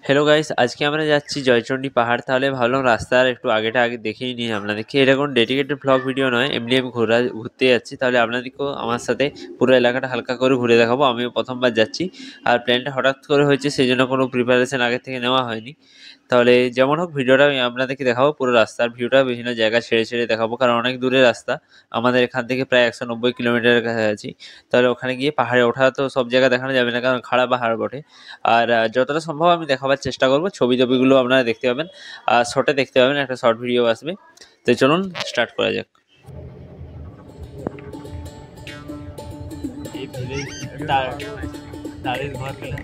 Hello guys, আজকে আমরা যাচ্ছি জয়চণ্ডী পাহাড়। তাহলে ভাবলাম রাস্তার একটু আগে দেখেই নিই আপনাদেরকে। এটা কোনো ডেডিকেটেড ব্লগ ভিডিও নয়, এমনি আমি ঘুরতে যাচ্ছি। তাহলে আপনাদেরকেও আমার সাথে পুরো এলাকাটা হালকা করে ঘুরে দেখাবো। আমিও প্রথমবার যাচ্ছি, আর প্ল্যানটা হঠাৎ করে হয়েছে, সেই জন্য কোনো প্রিপারেশন আগে থেকে নেওয়া হয়নি। তাহলে যেমন হোক ভিডিওটা আমি আপনাদেরকে দেখাবো, পুরো রাস্তার ভিউটা বিভিন্ন জায়গা ছেড়ে দেখাবো, কারণ অনেক দূরের রাস্তা। আমাদের এখান থেকে প্রায় 190 কিলোমিটারের কাছাকাছি। তাহলে ওখানে গিয়ে পাহাড়ে ওঠা তো সব জায়গা দেখানো যাবে না, কারণ খাড়া পাহাড় বটে। আর যতটা সম্ভব আমি দেখাবার চেষ্টা করবো। ছবিগুলো আপনারা দেখতে পাবেন, আর শর্টে দেখতে পাবেন, একটা শর্ট ভিডিও আসবে। তো চলুন স্টার্ট করা যাক। এই ভিলেজ তারের ঘর পেলাম।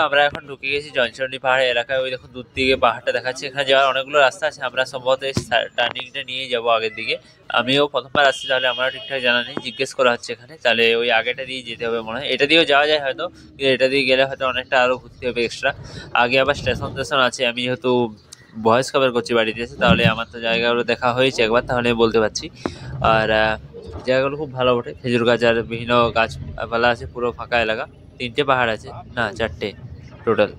আমরা এখন ঢুকে গেছি জয়চণ্ডী পাহাড় এলাকায়। ওই দেখুন দূর দিকে পাহাড়টা দেখাচ্ছে। এখানে যাওয়ার অনেকগুলো রাস্তা আছে, আমরা সম্ভবত এই টার্নিংটা নিয়ে যাবো আগের দিকে। আমিও প্রথমবার আসছি, তাহলে আমারও ঠিকঠাক জানা নেই, জিজ্ঞেস করা হচ্ছে এখানে। তাহলে ওই আগেটা দিয়ে যেতে হবে মনে হয়, এটা দিয়েও যাওয়া যায় হয়তো, কিন্তু এটা দিয়ে গেলে হয়তো অনেকটা আরও ঘুরতে হবে এক্সট্রা। আগে আবার স্টেশন আছে। আমি যেহেতু ভয়েস কভার করছি বাড়িতে এসে, তাহলে আমার তো জায়গাগুলো দেখা হয়েছে একবার, তাহলে বলতে পারছি। আর জায়গাগুলো খুব ভালো বটে, খেজুর গাছ আর বিভিন্ন গাছপালা আছে, পুরো ফাঁকা এলাকা। 3টে পাহাড় আছে, না 4টে total.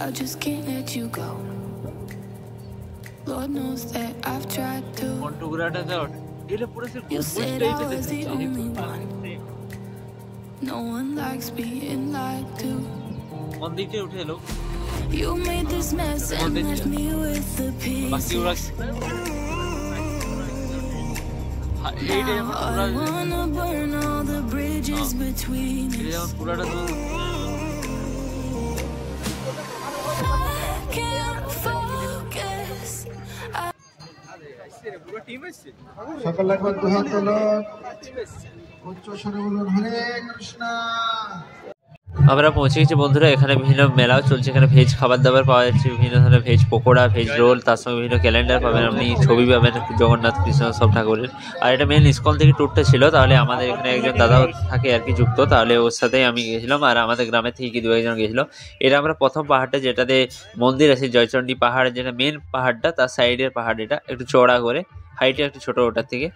I just can't let you go. Lord knows that I've tried to. You said I was the only one. No one likes being lied to. You made this mess and left me with the pieces. Now I wanna burn all the bridges between us. সকল একবার দুহাত তোলো, উচ্চ স্বরে বলুন হরে কৃষ্ণ। আমরা পৌঁছে গেছি বন্ধুরা। এখানে বিভিন্ন মেলাও চলছে, এখানে ভেজ খাবার দাবার পাওয়া যাচ্ছে, বিভিন্ন ধরনের ভেজ পকোড়া, ভেজ রোল, তার সঙ্গে বিভিন্ন ক্যালেন্ডার পাবেন, আপনি ছবি পাবেন জগন্নাথ কৃষ্ণ সব ঠাকুরের। আর এটা মেন ইসকন থেকে ট্যুরটা ছিল। তাহলে আমাদের এখানে একজন দাদাও থাকে আর কি যুক্ত, তাহলে ওর সাথেই আমি গেছিলাম, আর আমাদের গ্রামের থেকে কি 2-1 গেছিলো। এটা আমরা প্রথম পাহাড়টা যেটাতে মন্দির আছে, জয়চণ্ডী পাহাড় যেটা মেন পাহাড়টা, তার সাইডের পাহাড়, এটা একটু চওড়া করে, হাইটে একটু ছোটো ওটার থেকে।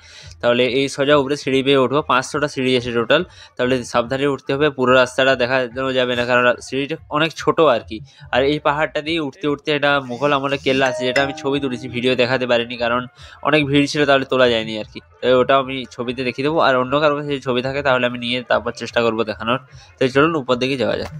তাহলে এই সোজা উপরে সিঁড়ি বেয়ে উঠবো, 500টা সিঁড়ি আছে টোটাল। তাহলে সাবধানে উঠতে হবে, পুরো রাস্তাটা দেখানো যাবে না, কারণ সিঁড়িটা অনেক ছোট আর কি। আর এই পাহাড়টা দিয়ে উঠতে একটা মুঘল আমলের কেল্লা আছে, যেটা আমি ছবি তুলেছি, ভিডিও দেখাতে পারিনি কারণ অনেক ভিড় ছিল, তাহলে তোলা যায়নি আর কি। তাই ওটাও আমি ছবিতে দেখিয়ে দেবো, আর অন্য কারোর কাছে যদি ছবি থাকে তাহলে আমি নিয়ে তারপর চেষ্টা করবো দেখানোর। তাই চলুন উপর দিকে যাওয়া যাক।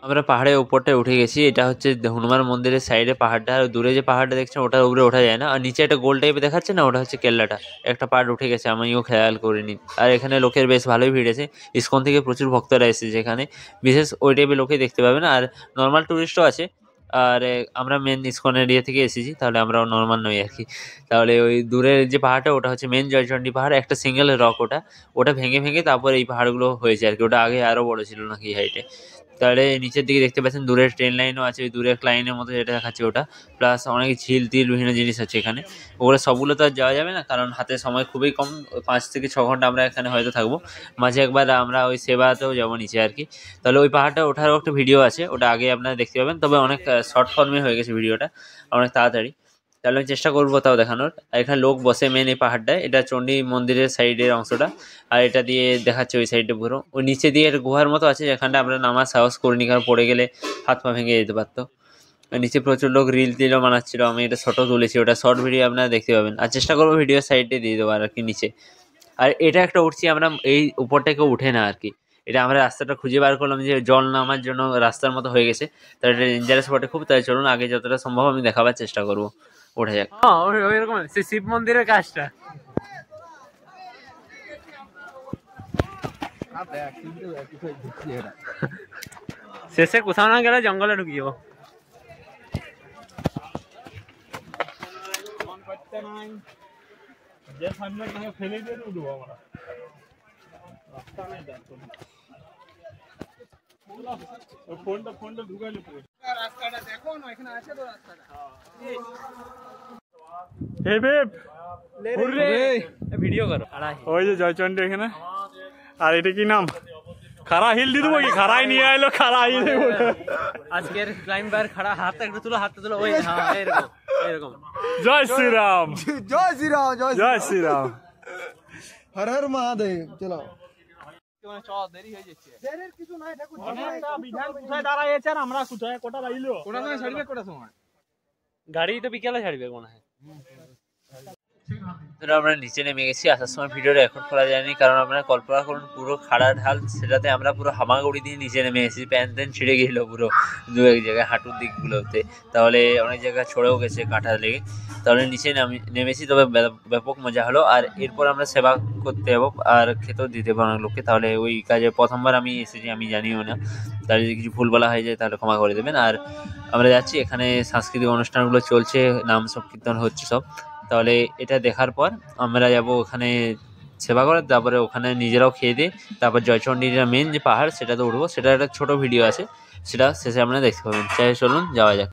আমরা পাহাড়ের উপরটায় উঠে গেছি। এটা হচ্ছে হনুমান মন্দিরের সাইডে পাহাড়টা, আর দূরে যে পাহাড়টা দেখছেন ওটার উপরে ওঠা যায় না। আর নিচে একটা গোল টাইপের দেখাচ্ছে না, ওটা হচ্ছে কেল্লাটা, একটা পাহাড় উঠে গেছে, আমিও খেয়াল করিনি। আর এখানে লোকের বেশ ভালোই ভিড় আছে, ইসকন থেকে প্রচুর ভক্তরা এসেছে এখানে, বিশেষ ওই টাইপের লোকেই দেখতে পাবেন। আর নর্মাল টুরিস্টও আছে, আর আমরা মেন ইসকন এরিয়া থেকে এসেছি, তাহলে আমরাও নর্মাল নই আর কি। তাহলে ওই দূরের যে পাহাড়টা ওটা হচ্ছে মেন জয়চণ্ডী পাহাড়, একটা সিঙ্গেল রক, ওটা ভেঙে ভেঙে তারপর এই পাহাড়গুলো হয়েছে আর কি। ওটা আগে আরও বড় ছিল নাকি হাইটে। তাহলে নিচের দিকে দেখতে পাচ্ছেন দূরের ট্রেন লাইনও আছে, ওই দূরে এক লাইনের মতো যেটা দেখাচ্ছে ওটা, প্লাস অনেক ঝিল টিল বিভিন্ন জিনিস আছে এখানে। ওগুলো সবগুলো তো আর যাওয়া যাবে না, কারণ হাতে সময় খুবই কম, 5 থেকে 6 ঘন্টা আমরা এখানে হয়তো থাকবো। মাঝে একবার আমরা ওই সেবাতেও যাবো নিচে আর কি। তাহলে ওই পাহাড়টা ওঠারও একটা ভিডিও আছে, ওটা আগে আপনারা দেখতে পাবেন, তবে অনেক শর্ট ফর্মে হয়ে গেছে ভিডিওটা, অনেক তাড়াতাড়ি। তাহলে আমি চেষ্টা করবো তাও দেখানোর। আর এখানে লোক বসে মেন এই পাহাড়টায়, এটা চণ্ডী মন্দিরের সাইডের অংশটা, আর এটা দিয়ে দেখাচ্ছে ওই সাইডে পুরো। ওই নিচে দিয়ে গুহার মতো আছে, যেখানটা আমরা নামার সাহস করিনি, কারণ পড়ে গেলে হাত পা ভেঙে যেতে পারতো। নিচে প্রচুর লোক রিল টিলও বানাচ্ছিল, আমি এটা শর্টও তুলেছি, ওটা শর্ট ভিডিও আপনারা দেখতে পাবেন। আর চেষ্টা করবো ভিডিও সাইডে দিয়ে দেবো আর কি নিচে। আর এটা একটা উঠছি আমরা, এই উপরটা কেউ উঠে না আর কি। এটা আমরা রাস্তাটা খুঁজে বার করলাম যে জল নামার জন্য রাস্তার মতো হয়ে গেছে, তাই এটা ডেঞ্জারাস বটে খুব। তাই চলুন আগে যতটা সম্ভব আমি দেখাবার চেষ্টা করবো, ওঠা যাক। হ্যাঁ ওইরকম সেই শিব মন্দিরের কাজটা। শেষে কোথাও না গেলে জঙ্গলে ঢুকি যাবো। ভিডিও করো। ওই যে জয়চণ্ডী এখানে। আর এটা কি নাম? খাড়া হিল দিয়ে দেবো কি? খাড়াই নিয়ে এলো, খাড়া হিল। আজকের ক্লাইম্বার খাড়া, হাতটা একটু তুলো, হাতটা তুলো, ওই হ্যাঁ এরকম এরকম। জয় শ্রীরাম, জয় শ্রীরাম, জয় শ্রীরাম। হর হর মহাদেব। চলো গাড়ি তো বিকেলে ছাড়বে মনে হয়। আমরা নিচে নেমে গেছি। আসার সময় ভিডিওটা এখন খোলা যায়নি, কারণ আপনারা কল্পনা করুন পুরো খাড়া ঢাল, সেটাতে আমরা পুরো হামাগুড়ি দিয়ে নিচে নেমে এসেছি। প্যান্ট ট্যান্ট ছিঁড়ে গেছিল পুরো দু এক জায়গায় হাঁটুর দিকগুলোতে, তাহলে অনেক জায়গায় ছড়েও গেছে কাঁটা লেগে। তাহলে নিচে নেমেছি, তবে ব্যাপক মজা হলো। আর এরপর আমরা সেবা করতে যাবো আর খেতেও দিতে হবে অনেক লোককে। তাহলে ওই কাজে প্রথমবার আমি এসেছি, আমি জানিও না, তাহলে যদি কিছু ভুল বলা হয়ে যায় তাহলে ক্ষমা করে দেবেন। আর আমরা যাচ্ছি, এখানে সাংস্কৃতিক অনুষ্ঠানগুলো চলছে, নাম সংকীর্তন হচ্ছে সব। তাহলে এটা দেখার পর আমরা যাব ওখানে সেবা করে, তারপরে ওখানে নিজেরাও খেয়ে দিয়ে তারপর জয়চণ্ডীর মেন যে পাহাড় সেটাতে উঠবো। সেটা একটা ছোট ভিডিও আছে, সেটা শেষে আপনারা দেখতে পাবেন। চাই চলুন যাওয়া যাক।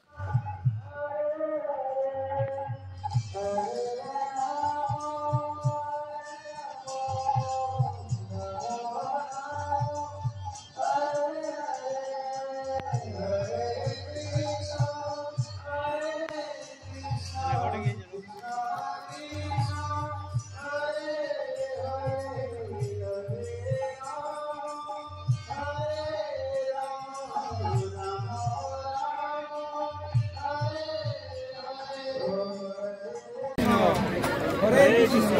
হরে কৃষ্ণ,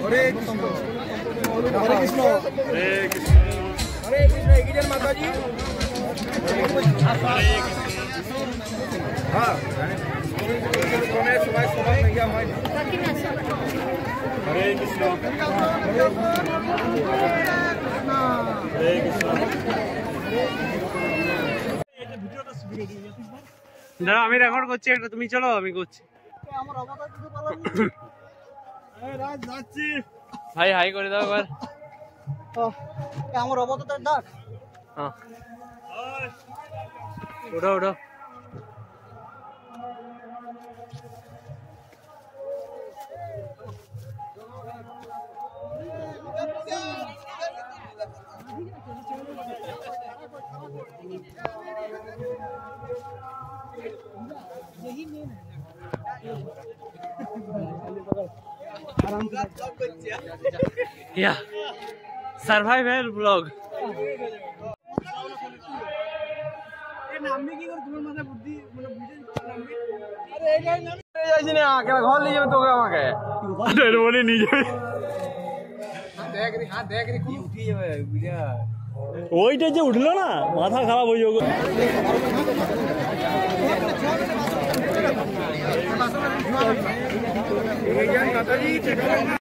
হরে কৃষ্ণ, হরে কৃষ্ণ, হরে কৃষ্ণ, হরে কৃষ্ণ। এগিয়ে মাতাজি। হ্যাঁ সবাই সবাই হয়। হরে কৃষ্ণ, হরে কৃষ্ণ। দাঁড়া আমি রেকর্ড করছি একটা, তুমি চলো আমি করছি। ভাই হাই করে দাও এবার। আমার অবতার ডাক। হ্যাঁ ওঠো ওঠো। या সার্ভাইভাল ব্লগ। ওইটা যে উঠলো না, মাথা খারাপ হয়ে যাবে।